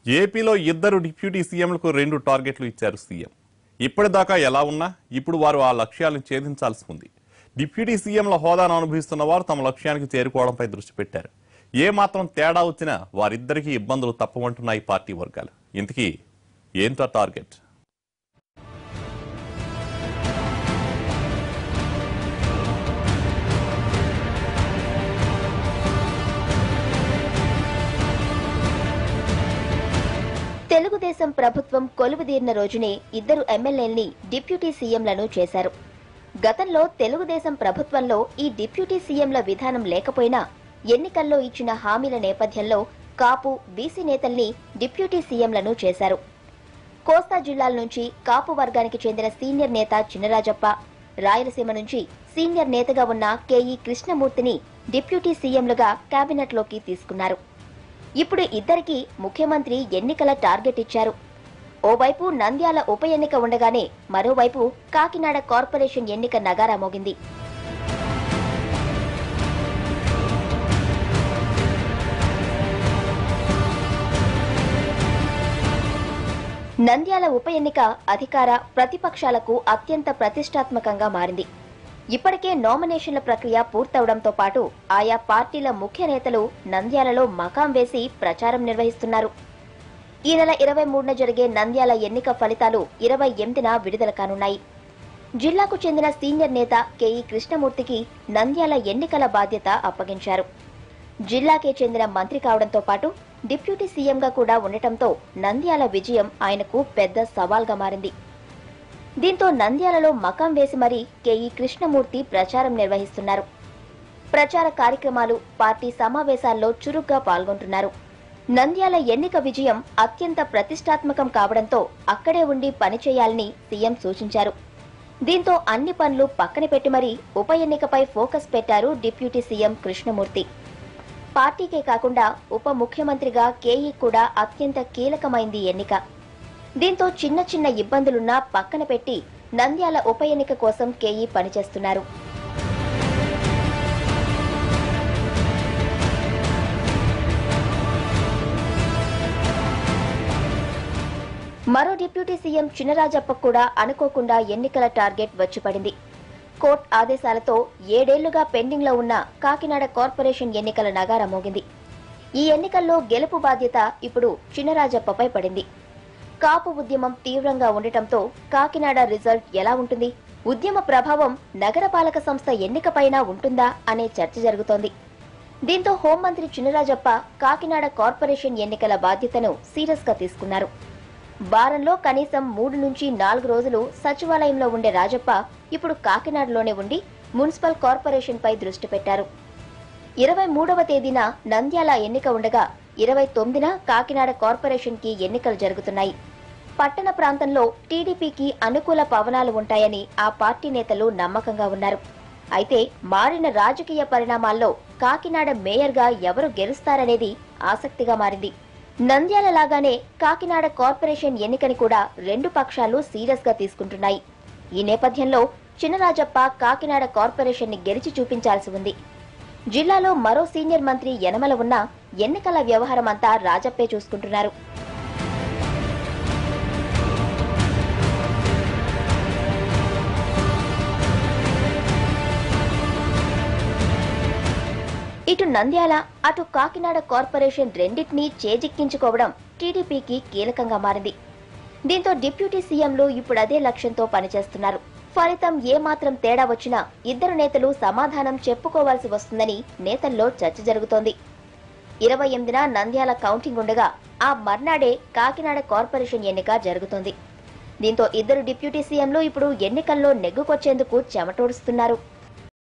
ఏపీలో ఇద్దరు డిప్యూటీ సీఎంలకు 2 టార్గెట్లు ఇచ్చారు సీఎం. ఇప్పటిదాకా ఎలా ఉన్నా ఇప్పుడు వారు ఆ లక్ష్యాలను ఛేదించాల్సి ఉంది. డిప్యూటీ సీఎంల హోదాను అనుభవిస్తున్న వారు తమ లక్ష్యానికి చేరుకోవడంపై దృష్టి పెట్టారు. ఏ మాత్రం తేడా వచ్చినా వారిద్దరికీ ఇబ్బందులు తప్పవంటున్నాయి పార్టీ వర్గాలు. ఇంతకీ ఏంటో టార్గెట్? తెలుగుదేశం ప్రభుత్వం కొలువుదీరిన రోజునే ఇద్దరు ఎమ్మెల్యేల్ని డిప్యూటీ సీఎంలను చేశారు. గతంలో తెలుగుదేశం ప్రభుత్వంలో ఈ డిప్యూటీ సీఎంల విధానం లేకపోయినా ఎన్నికల్లో ఇచ్చిన హామీల నేపథ్యంలో కాపు బీసీ నేతల్ని డిప్యూటీ సీఎంలను చేశారు. కోస్తా జిల్లాల నుంచి కాపు వర్గానికి చెందిన సీనియర్ నేత చినరాజప్ప, రాయలసీమ నుంచి సీనియర్ నేతగా ఉన్న కేఈ కృష్ణమూర్తిని డిప్యూటీ సీఎంలుగా కేబినెట్లోకి తీసుకున్నారు. ఇప్పుడు ఇద్దరికి ముఖ్యమంత్రి ఎన్నికల టార్గెట్ ఇచ్చారు. ఓవైపు నంద్యాల ఉప ఎన్నిక ఉండగానే మరోవైపు కాకినాడ కార్పొరేషన్ ఎన్నిక నగారా మోగింది. నంద్యాల ఉప ఎన్నిక అధికార ప్రతిపక్షాలకు అత్యంత ప్రతిష్టాత్మకంగా మారింది. ఇప్పటికే నామినేషన్ల ప్రక్రియ పూర్తవడంతో పాటు ఆయా పార్టీల ముఖ్య నేతలు నంద్యాలలో మకాం వేసి ప్రచారం నిర్వహిస్తున్నారు. ఈ నెల 23న జరిగే నంద్యాల ఎన్నిక ఫలితాలు 28న విడుదల కానున్నాయి. జిల్లాకు చెందిన సీనియర్ నేత కేఈ కృష్ణమూర్తికి నంద్యాల ఎన్నికల బాధ్యత అప్పగించారు. జిల్లాకే చెందిన మంత్రి కావడంతో పాటు డిప్యూటీ సీఎంగా కూడా ఉండటంతో నంద్యాల విజయం ఆయనకు పెద్ద సవాల్గా మారింది. దీంతో నంద్యాలలో మకాం వేసి మరీ కేఈ కృష్ణమూర్తి ప్రచారం నిర్వహిస్తున్నారు. ప్రచార కార్యక్రమాలు, పార్టీ సమావేశాల్లో చురుగ్గా పాల్గొంటున్నారు. నంద్యాల ఎన్నిక విజయం అత్యంత ప్రతిష్టాత్మకం కావడంతో అక్కడే ఉండి పనిచేయాలని సీఎం సూచించారు. దీంతో అన్ని పనులు పక్కన పెట్టి మరీ ఉప ఎన్నికపై ఫోకస్ పెట్టారు డిప్యూటీ సీఎం కృష్ణమూర్తి. పార్టీకే కాకుండా ఉప ముఖ్యమంత్రిగా కేఈ కూడా అత్యంత కీలకమైంది ఎన్నిక. దీంతో చిన్న చిన్న ఇబ్బందులున్నా పక్కన పెట్టి నంద్యాల ఉప ఎన్నిక కోసం కేఈ పనిచేస్తున్నారు. మరో డిప్యూటీ సీఎం చినరాజప్ప కూడా అనుకోకుండా ఎన్నికల టార్గెట్ వచ్చిపడింది. కోర్టు ఆదేశాలతో 7 ఏళ్లుగా పెండింగ్ లో ఉన్న కాకినాడ కార్పొరేషన్ ఎన్నికల నగారా మోగింది. ఈ ఎన్నికల్లో గెలుపు బాధ్యత ఇప్పుడు చినరాజప్పపై పడింది. కాపు ఉద్యమం తీవ్రంగా ఉండటంతో కాకినాడ రిజల్ట్ ఎలా ఉంటుంది, ఉద్యమ ప్రభావం నగరపాలక సంస్థ ఎన్నికపైన ఉంటుందా అనే చర్చ జరుగుతోంది. దీంతో హోంమంత్రి చినరాజప్ప కాకినాడ కార్పొరేషన్ ఎన్నికల బాధ్యతను సీరియస్ గా తీసుకున్నారు. వారంలో కనీసం 3 నుంచి 4 రోజులు సచివాలయంలో ఉండే రాజప్ప ఇప్పుడు కాకినాడలోనే ఉండి మున్సిపల్ కార్పొరేషన్ పై దృష్టి పెట్టారు. 23వ తేదీన నంద్యాల ఎన్నిక ఉండగా 29న కాకినాడ కార్పొరేషన్ కి ఎన్నికలు జరుగుతున్నాయి. పట్టణ ప్రాంతంలో టీడీపీకి అనుకూల పవనాలు ఉంటాయని ఆ పార్టీ నేతలు నమ్మకంగా ఉన్నారు. అయితే మారిన రాజకీయ పరిణామాల్లో కాకినాడ మేయర్గా ఎవరు గెలుస్తారనేది ఆసక్తిగా మారింది. నంద్యాల లాగానే కాకినాడ కార్పొరేషన్ ఎన్నికని కూడా 2 పక్షాలు సీరియస్ గా తీసుకుంటున్నాయి. ఈ నేపథ్యంలో చినరాజప్ప కాకినాడ కార్పొరేషన్ ని గెలిచి చూపించాల్సి ఉంది. జిల్లాలో మరో సీనియర్ మంత్రి యనమల ఉన్నా ఎన్నికల వ్యవహారం అంతా రాజప్పే చూసుకుంటున్నారు. ఇటు నంద్యాల, అటు కాకినాడ కార్పొరేషన్ రెండింటినీ చేజిక్కించుకోవడం టీడీపీకి కీలకంగా మారింది. దీంతో డిప్యూటీ సీఎంలు ఇప్పుడు అదే లక్ష్యంతో పనిచేస్తున్నారు. ఫలితం ఏమాత్రం తేడా వచ్చినా ఇద్దరు నేతలు సమాధానం చెప్పుకోవాల్సి వస్తుందని నేతల్లో చర్చ జరుగుతోంది. 28న నంద్యాల కౌంటింగ్ ఉండగా ఆ మర్నాడే కాకినాడ కార్పొరేషన్ ఎన్నిక జరుగుతోంది. దీంతో ఇద్దరు డిప్యూటీ సీఎంలు ఇప్పుడు ఎన్నికల్లో నెగ్గుకొచ్చేందుకు చెమటోడుస్తున్నారు.